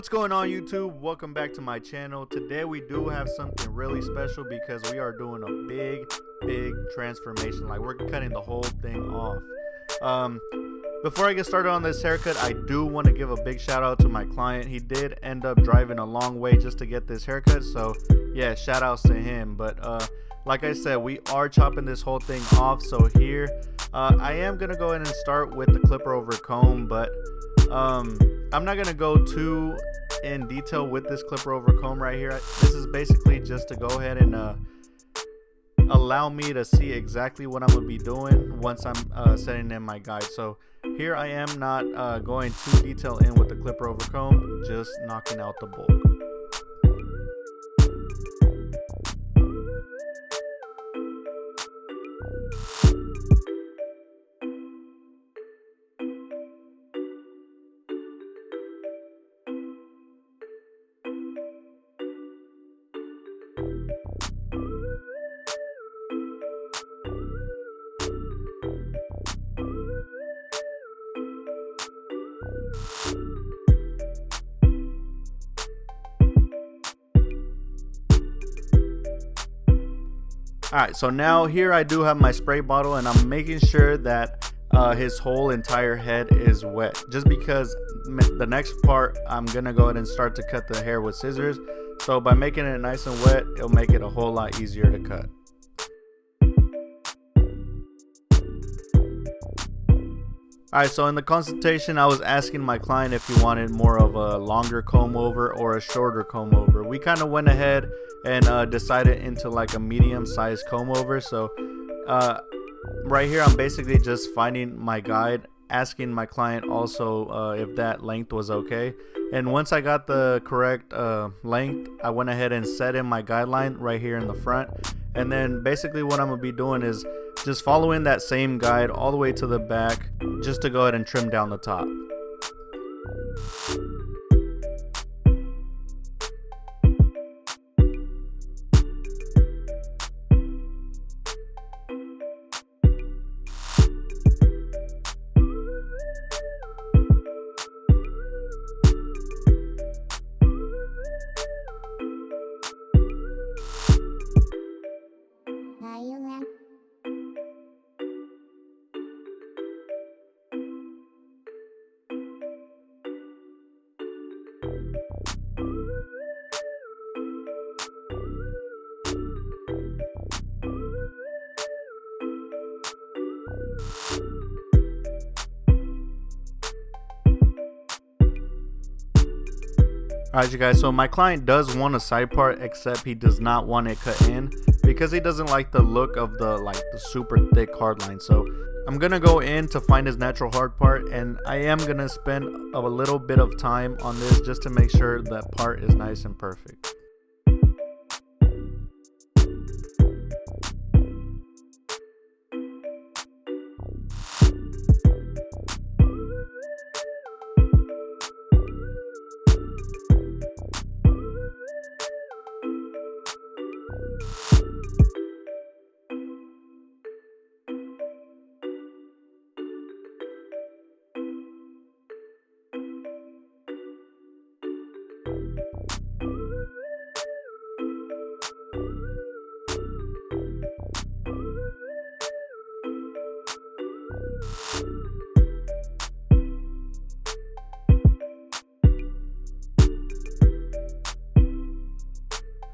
What's going on, YouTube? Welcome back to my channel. Today we do have something really special because we are doing a big transformation. Like, we're cutting the whole thing off. Before I get started on this haircut, I do want to give a big shout out to my client. He did end up driving a long way just to get this haircut, so yeah, shout outs to him. But like I said, we are chopping this whole thing off. So here I am gonna go ahead and start with the clipper over comb, but I'm not gonna go too in detail with this clipper over comb right here. This is basically just to go ahead and allow me to see exactly what I'm gonna be doing once I'm setting in my guide. So here I am, not going too detailed in with the clipper over comb, just knocking out the bulk. Alright, so now here I do have my spray bottle, and I'm making sure that his whole entire head is wet, just because the next part I'm gonna go ahead and start to cut the hair with scissors. So by making it nice and wet, it'll make it a whole lot easier to cut. Alright, so in the consultation I was asking my client if he wanted more of a longer comb over or a shorter comb over. We kind of went ahead and decided into like a medium sized comb over. So right here I'm basically just finding my guide, asking my client also if that length was okay. And once I got the correct length, I went ahead and set in my guideline right here in the front. And then basically what I'm gonna be doing is just following that same guide all the way to the back, just to go ahead and trim down the top. Alright, you guys, so my client does want a side part, except he does not want it cut in because he doesn't like the look of the super thick hard line. So I'm gonna go in to find his natural hard part, and I am gonna spend a little bit of time on this just to make sure that part is nice and perfect.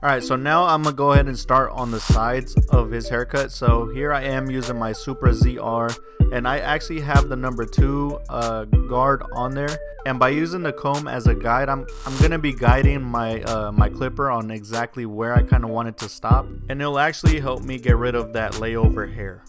Alright, so now I'm gonna go ahead and start on the sides of his haircut. So here I am using my Super ZR, and I actually have the number 2 guard on there. And by using the comb as a guide, I'm gonna be guiding my my clipper on exactly where I kind of want it to stop, and it'll actually help me get rid of that layover hair.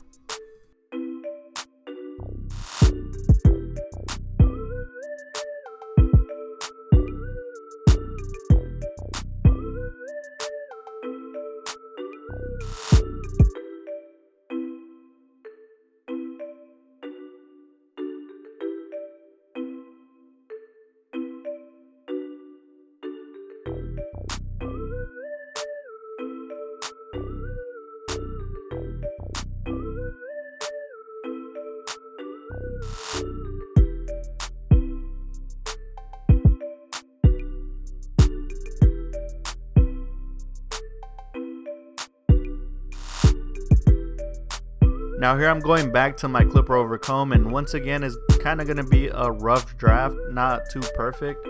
Now here I'm going back to my clipper over comb, and once again it's kind of going to be a rough draft, not too perfect.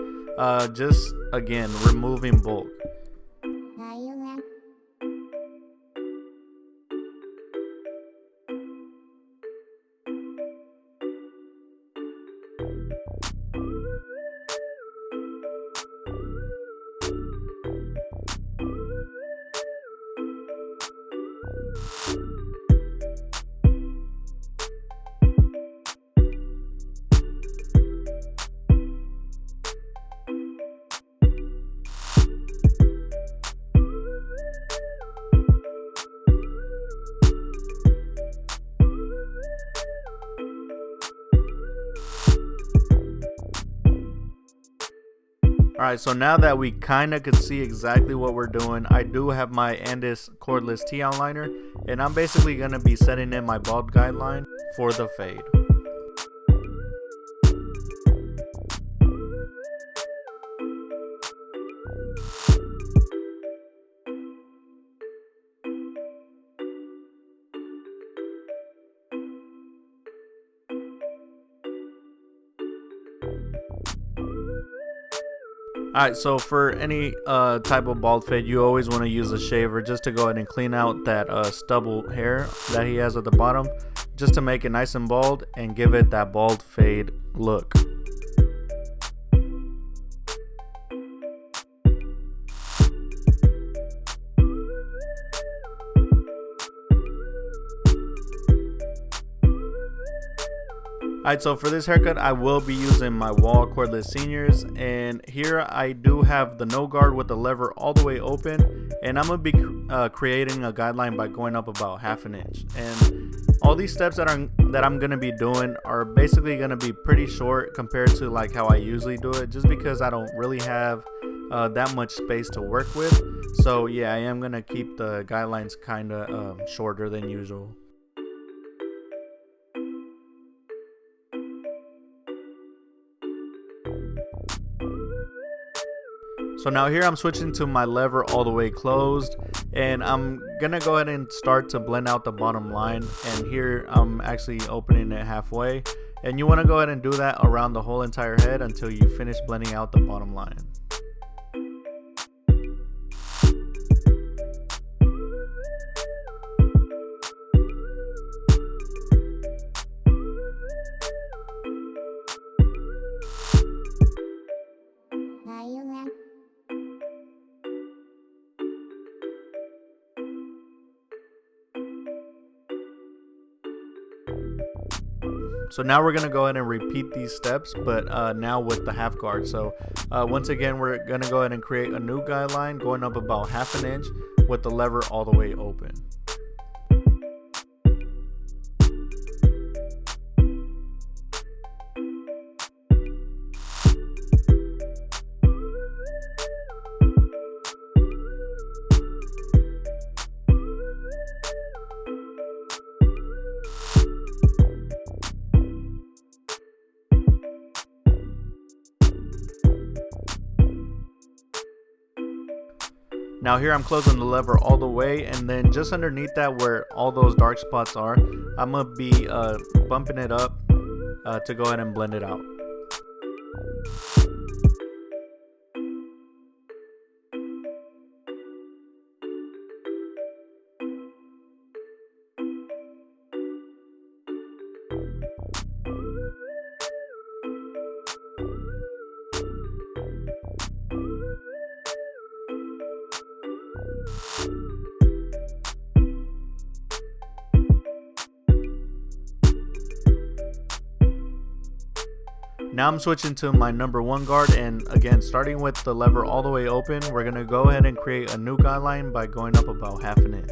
Just again removing bulk. Alright, so now that we kind of could see exactly what we're doing, I do have my Andis cordless T outliner, and I'm basically going to be setting in my bald guideline for the fade. Alright, so for any type of bald fade, you always want to use a shaver just to go ahead and clean out that stubble hair that he has at the bottom, just to make it nice and bald and give it that bald fade look. Alright, so for this haircut I will be using my Wall cordless seniors, and here I do have the no guard with the lever all the way open, and I'm going to be creating a guideline by going up about 1/2 inch. And all these steps that I'm going to be doing are basically going to be pretty short compared to like how I usually do it, just because I don't really have that much space to work with. So yeah, I am going to keep the guidelines kind of shorter than usual. So now here I'm switching to my lever all the way closed, and I'm gonna go ahead and start to blend out the bottom line, and here I'm actually opening it halfway, and you want to go ahead and do that around the whole entire head until you finish blending out the bottom line. So now we're gonna go ahead and repeat these steps, but now with the half guard. So once again, we're gonna go ahead and create a new guideline going up about 1/2 inch with the lever all the way open. Now here I'm closing the lever all the way, and then just underneath that where all those dark spots are, I'm going to be bumping it up to go ahead and blend it out. Now I'm switching to my number 1 guard, and again, starting with the lever all the way open, we're going to go ahead and create a new guideline by going up about 1/2 inch.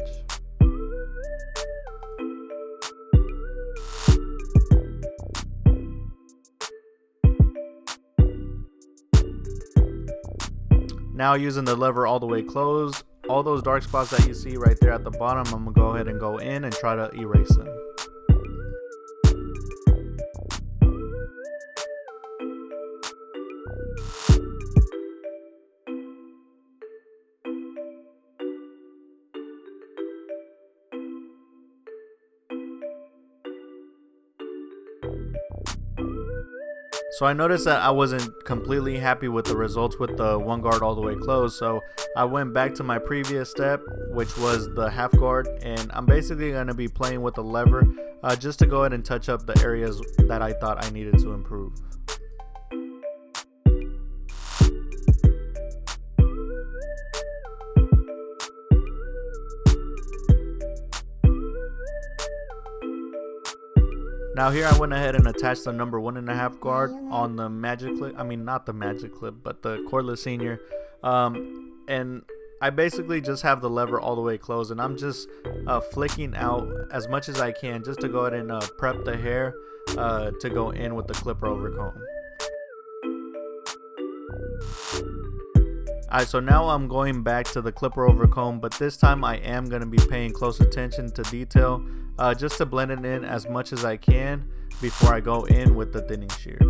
Now using the lever all the way closed, all those dark spots that you see right there at the bottom, I'm going to go ahead and go in and try to erase them. So I noticed that I wasn't completely happy with the results with the one guard all the way closed, so I went back to my previous step, which was the half guard, and I'm basically going to be playing with the lever just to go ahead and touch up the areas that I thought I needed to improve. Now here I went ahead and attached the number 1.5 guard on the magic clip. I mean, not the magic clip, but the cordless senior. And I basically just have the lever all the way closed, and I'm just flicking out as much as I can just to go ahead and prep the hair to go in with the clipper over comb. Alright, so now I'm going back to the clipper over comb, but this time I am going to be paying close attention to detail just to blend it in as much as I can before I go in with the thinning shears.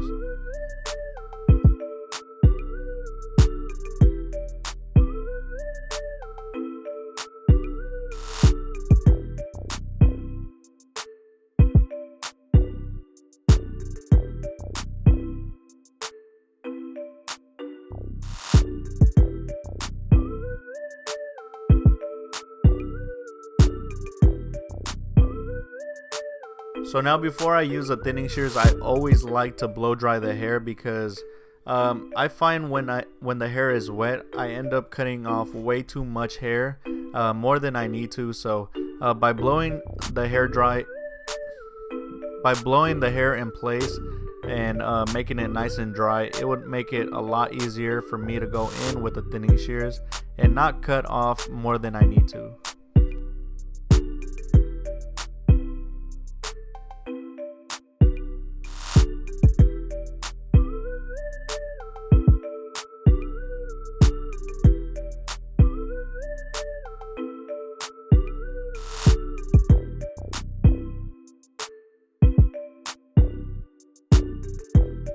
So now before I use the thinning shears, I always like to blow dry the hair because I find when the hair is wet, I end up cutting off way too much hair, more than I need to. So by blowing the hair in place and making it nice and dry, it would make it a lot easier for me to go in with the thinning shears and not cut off more than I need to.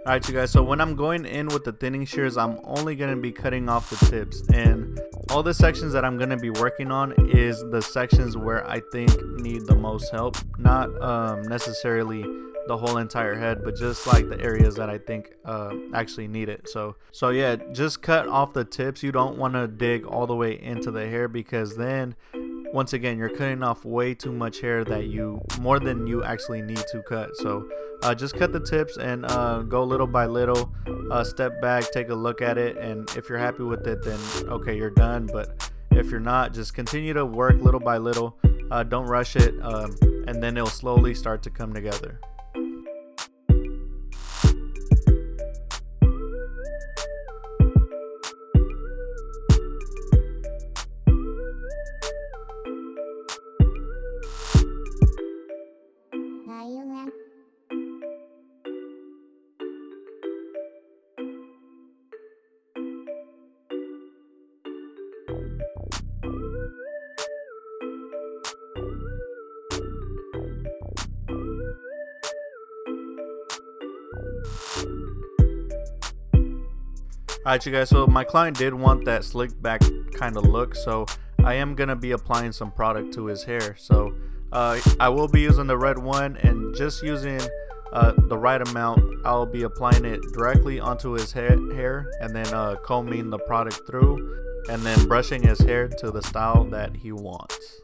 Alright you guys, so when I'm going in with the thinning shears, I'm only going to be cutting off the tips, and all the sections that I'm going to be working on is the sections where I think need the most help, not necessarily the whole entire head, but just like the areas that I think actually need it. So yeah, just cut off the tips. You don't want to dig all the way into the hair, because then once again you're cutting off way too much hair, more than you actually need to cut. So just cut the tips and go little by little, step back, take a look at it, and if you're happy with it, then okay, you're done. But if you're not, just continue to work little by little, don't rush it, and then it'll slowly start to come together. Alright you guys, so my client did want that slick back kind of look, so I am going to be applying some product to his hair. So I will be using the red one, and just using the right amount. I'll be applying it directly onto his hair and then combing the product through and then brushing his hair to the style that he wants.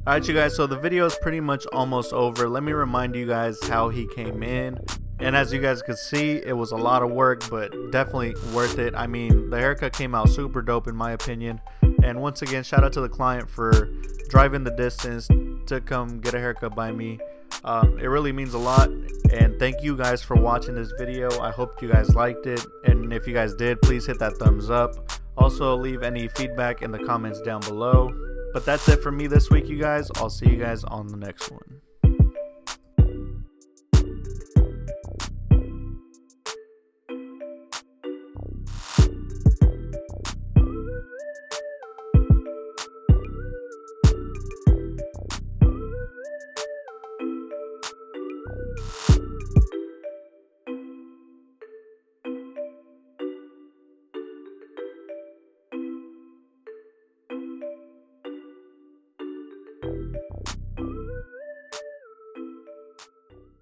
Alright you guys, so the video is pretty much almost over. Let me remind you guys how he came in. And as you guys could see, it was a lot of work, but definitely worth it. I mean, the haircut came out super dope in my opinion. And once again, shout out to the client for driving the distance to come get a haircut by me. It really means a lot. And thank you guys for watching this video. I hope you guys liked it. And if you guys did, please hit that thumbs up. Also, leave any feedback in the comments down below. But that's it for me this week, you guys. I'll see you guys on the next one.